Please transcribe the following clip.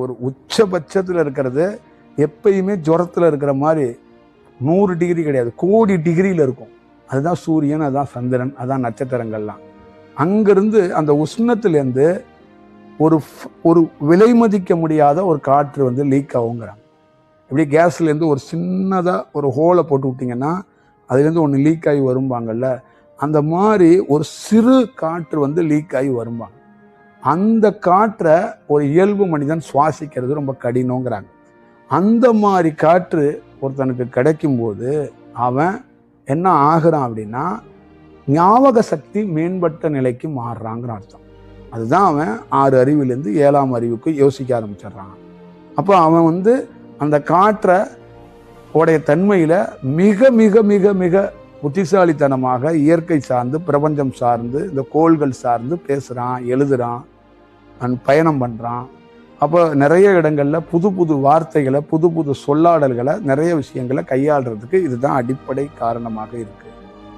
ஒரு உச்சபட்சத்தில் இருக்கிறது எப்பயுமே ஜுரத்தில் இருக்கிற மாதிரி 100 டிகிரி கிடையாது, கோடி டிகிரியில் இருக்கும். அதுதான் சூரியன், அதுதான் சந்திரன், அதுதான் நட்சத்திரங்கள்லாம். அங்கிருந்து அந்த உஷ்ணத்துலேருந்து ஒரு விலை மதிக்க முடியாத ஒரு காற்று வந்து லீக் ஆகுங்கிறாங்க. இப்படி கேஸ்லேருந்து ஒரு சின்னதாக ஒரு ஹோலை போட்டு விட்டிங்கன்னா அதுலேருந்து ஒன்று லீக் ஆகி வரும்பாங்கல்ல, அந்த மாதிரி ஒரு சிறு காற்று வந்து லீக் ஆகி வரும்பாங்க. அந்த காற்றை ஒரு இயல்பு மனிதன் சுவாசிக்கிறது ரொம்ப கடினங்கிறாங்க. அந்த மாதிரி காற்று ஒருத்தனுக்கு கிடைக்கும்போது அவன் என்ன ஆகுறான் அப்படின்னா, ஞாபக சக்தி மேம்பட்ட நிலைக்கு மாறுறாங்கிற அர்த்தம். அதுதான் அவன் 6 அறிவிலேருந்து 7ஆம் அறிவுக்கு யோசிக்க ஆரம்பிச்சிடுறான். அப்போ அவன் வந்து அந்த காற்றை உடைய தன்மையில் மிக மிக மிக மிக புத்திசாலித்தனமாக இயற்கை சார்ந்து, பிரபஞ்சம் சார்ந்து, இந்த கோள்கள் சார்ந்து பேசுகிறான், எழுதுகிறான், பயணம் பண்ணுறான். அப்போ நிறைய இடங்களில் புது புது வார்த்தைகளை, புது புது சொல்லாடல்களை, நிறைய விஷயங்களை கையாளுறதுக்கு இதுதான் அடிப்படை காரணமாக இருக்குது.